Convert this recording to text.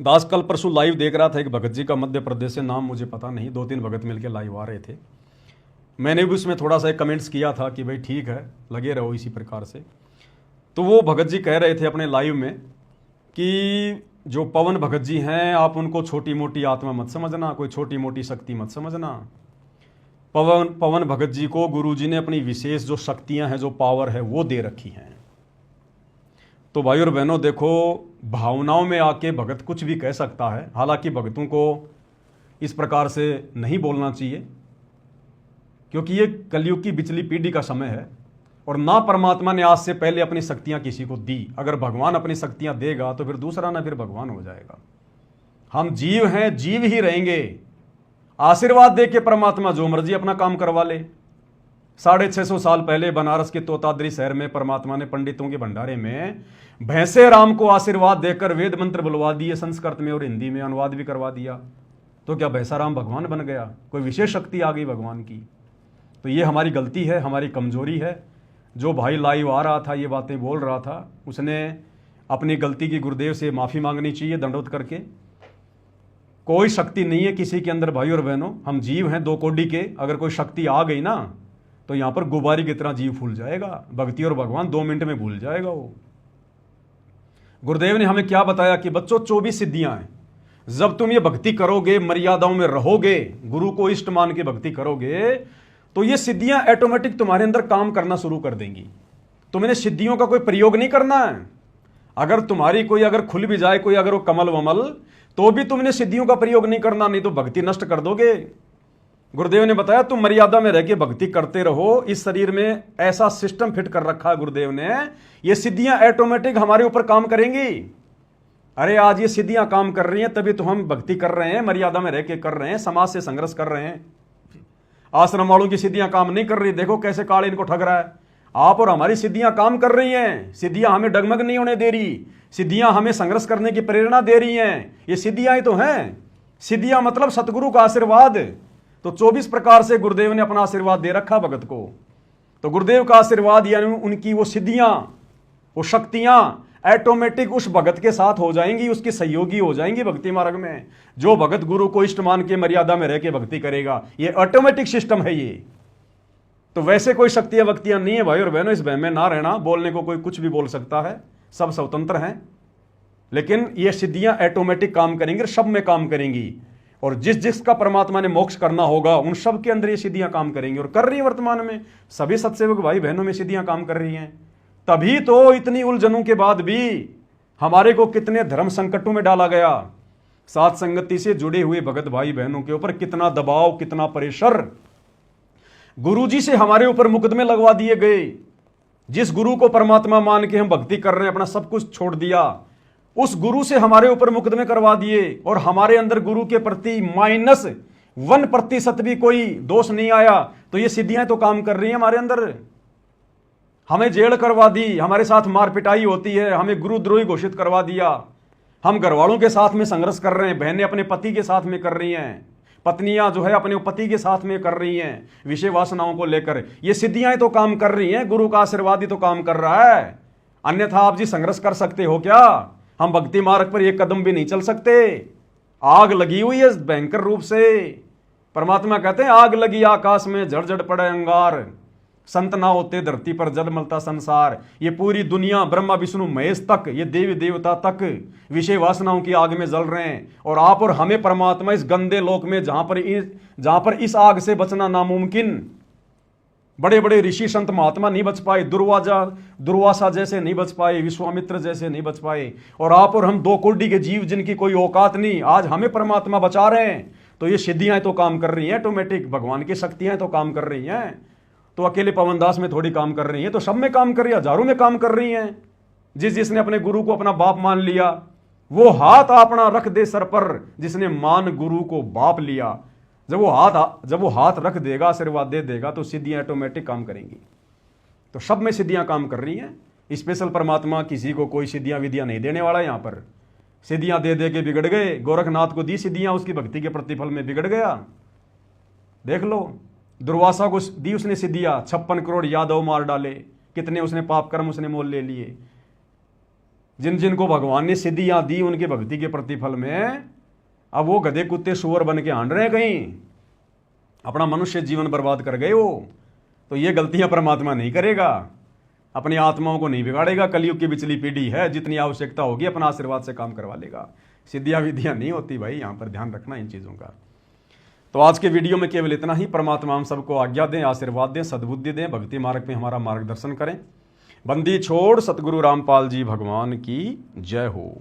दास कल परसों लाइव देख रहा था एक भगत जी का, मध्य प्रदेश से, नाम मुझे पता नहीं, 2-3 भगत मिलकर लाइव आ रहे थे। मैंने भी उसमें थोड़ा सा एक कमेंट्स किया था कि भाई ठीक है, लगे रहो इसी प्रकार से। तो वो भगत जी कह रहे थे अपने लाइव में कि जो पवन भगत जी हैं, आप उनको छोटी मोटी आत्मा मत समझना, कोई छोटी मोटी शक्ति मत समझना। पवन भगत जी को गुरु जी ने अपनी विशेष जो शक्तियां हैं, जो पावर है, वो दे रखी हैं। तो भाई और बहनों देखो, भावनाओं में आके भगत कुछ भी कह सकता है। हालांकि भगतों को इस प्रकार से नहीं बोलना चाहिए, क्योंकि ये कलयुग की बिचली पीढ़ी का समय है और ना परमात्मा ने आज से पहले अपनी शक्तियां किसी को दी। अगर भगवान अपनी शक्तियां देगा तो फिर दूसरा ना फिर भगवान हो जाएगा। हम जीव हैं, जीव ही रहेंगे। आशीर्वाद दे के परमात्मा जो मर्जी अपना काम करवा ले। 650 साल पहले बनारस के तोताद्री शहर में परमात्मा ने पंडितों के भंडारे में भैंसे राम को आशीर्वाद देकर वेद मंत्र बुलवा दिए, संस्कृत में और हिंदी में अनुवाद भी करवा दिया। तो क्या भैंसा राम भगवान बन गया? कोई विशेष शक्ति आ गई भगवान की? तो ये हमारी गलती है, हमारी कमजोरी है। जो भाई लाइव आ रहा था, ये बातें बोल रहा था, उसने अपनी गलती की गुरुदेव से माफ़ी मांगनी चाहिए दंडवत करके। कोई शक्ति नहीं है किसी के अंदर भाई और बहनों, हम जीव हैं 2 कोड़ी के। अगर कोई शक्ति आ गई ना तो यहां पर गुब्बारे की तरह जीव फूल जाएगा। भक्ति और भगवान 2 मिनट में भूल जाएगा वो। गुरुदेव ने हमें क्या बताया कि बच्चों 24 सिद्धियां हैं। जब तुम ये भक्ति करोगे, मर्यादाओं में रहोगे, गुरु को इष्ट मान के भक्ति करोगे, तो ये सिद्धियां ऑटोमेटिक तुम्हारे अंदर काम करना शुरू कर देंगी। तुम्हें सिद्धियों का कोई प्रयोग नहीं करना है। अगर तुम्हारी कोई अगर खुल भी जाए कोई अगर वो कमल वमल, तो भी तुमने सिद्धियों का प्रयोग नहीं करना, नहीं तो भक्ति नष्ट कर दोगे। गुरुदेव ने बताया तुम मर्यादा में रह के भक्ति करते रहो। इस शरीर में ऐसा सिस्टम फिट कर रखा है गुरुदेव ने, ये सिद्धियां ऑटोमेटिक हमारे ऊपर काम करेंगी। अरे आज ये सिद्धियां काम कर रही हैं तभी तो हम भक्ति कर रहे हैं, मर्यादा में रह के कर रहे हैं, समाज से संघर्ष कर रहे हैं। आश्रम वालों की सिद्धियां काम नहीं कर रही, देखो कैसे काल इनको ठग रहा है। आप और हमारी सिद्धियां काम कर रही हैं। सिद्धियां हमें डगमग नहीं होने दे रही, सिद्धियां हमें संघर्ष करने की प्रेरणा दे रही हैं। ये सिद्धियां ही तो हैं। सिद्धियां मतलब सतगुरु का आशीर्वाद। तो 24 प्रकार से गुरुदेव ने अपना आशीर्वाद दे रखा भगत को। तो गुरुदेव का आशीर्वाद यानी उनकी वो सिद्धियां, वो शक्तियां ऑटोमेटिक उस भगत के साथ हो जाएंगी, उसकी सहयोगी हो जाएंगी भक्ति मार्ग में। जो भगत गुरु को इष्ट मान के मर्यादा में रह के भक्ति करेगा, ये ऑटोमेटिक सिस्टम है ये। तो वैसे कोई शक्तियां वक्तियां नहीं है भाई और बहनों, इस भय में ना रहना। बोलने को कोई कुछ भी बोल सकता है, सब स्वतंत्र हैं, लेकिन ये सिद्धियां ऑटोमेटिक काम करेंगी, सब में काम करेंगी। और जिस जिसका परमात्मा ने मोक्ष करना होगा उन सब के अंदर ये सिद्धियां काम करेंगी और कर रही है वर्तमान में। सभी सत्सेवक भाई बहनों में सिद्धियां काम कर रही हैं। तभी तो इतनी उलझनों के बाद भी हमारे को कितने धर्म संकटों में डाला गया। साथ संगति से जुड़े हुए भगत भाई बहनों के ऊपर कितना दबाव, कितना प्रेशर। गुरुजी से हमारे ऊपर मुकदमे लगवा दिए गए। जिस गुरु को परमात्मा मान के हम भक्ति कर रहे हैं, अपना सब कुछ छोड़ दिया, उस गुरु से हमारे ऊपर मुकदमे करवा दिए और हमारे अंदर गुरु के प्रति -1% भी कोई दोष नहीं आया। तो ये सिद्धियां तो काम कर रही हैं हमारे अंदर। हमें जेल करवा दी, हमारे साथ मार पिटाई होती है, हमें गुरुद्रोही घोषित करवा दिया। हम घरवालों के साथ में संघर्ष कर रहे हैं, बहनें अपने पति के साथ में कर रही हैं, पत्नियां जो है अपने पति के साथ में कर रही हैं विषय वासनाओं को लेकर। ये सिद्धियां तो काम कर रही हैं, गुरु का आशीर्वाद ही तो काम कर रहा है। अन्यथा आप जी संघर्ष कर सकते हो क्या? हम भक्ति मार्ग पर एक कदम भी नहीं चल सकते। आग लगी हुई है भयंकर रूप से। परमात्मा कहते हैं आग लगी आकाश में, झड़झड़ पड़े अंगार, संत ना होते धरती पर जल मलता संसार। ये पूरी दुनिया ब्रह्मा विष्णु महेश तक, ये देवी देवता तक विषय वासनाओं की आग में जल रहे हैं। और आप और हमें परमात्मा इस गंदे लोक में, जहां पर इस आग से बचना नामुमकिन, बड़े बड़े ऋषि संत महात्मा नहीं बच पाए, दुर्वासा जैसे नहीं बच पाए, विश्वामित्र जैसे नहीं बच पाए, और आप और हम 2 कोड़ी के जीव जिनकी कोई औकात नहीं, आज हमें परमात्मा बचा रहे हैं। तो ये सिद्धियां तो काम कर रही हैं ऑटोमेटिक, भगवान की शक्तियां तो काम कर रही हैं। तो अकेले पवनदास में थोड़ी काम कर रही हैं, तो सब में काम कर रही है, हजारों में काम कर रही हैं। जिसने अपने गुरु को अपना बाप मान लिया, वो हाथ अपना रख दे सर पर, जिसने मान गुरु को बाप लिया। जब वो हाथ रख देगा, आशीर्वाद दे देगा, तो सिद्धियां ऑटोमेटिक काम करेंगी। तो सब में सिद्धियां काम कर रही हैं। स्पेशल परमात्मा किसी को कोई सिद्धियां विधियां नहीं देने वाला। यहां पर सिद्धियां दे दे के बिगड़ गए। गोरखनाथ को दी सिद्धियां, उसकी भक्ति के प्रतिफल में बिगड़ गया। देख लो, दुर्वासा को दी उसने सिद्धियां, 56 करोड़ यादव मार डाले, कितने उसने पाप कर्म उसने मोल ले लिए। जिन जिनको भगवान ने सिद्धियां दी उनके भक्ति के प्रतिफल में अब वो गधे कुत्ते सुअर बन के हांड रहे हैं, कहीं अपना मनुष्य जीवन बर्बाद कर गए हो। तो ये गलतियां परमात्मा नहीं करेगा, अपनी आत्माओं को नहीं बिगाड़ेगा। कलयुग की पिछली पीढ़ी है, जितनी आवश्यकता होगी अपना आशीर्वाद से काम करवा लेगा। सिद्धियां विधियां नहीं होती भाई, यहां पर ध्यान रखना इन चीजों का। तो आज के वीडियो में केवल इतना ही। परमात्मा हम सबको आज्ञा दें, आशीर्वाद दें, सद्बुद्धि दें, भक्ति मार्ग में हमारा मार्गदर्शन करें। बंदी छोड़ सतगुरु रामपाल जी भगवान की जय हो।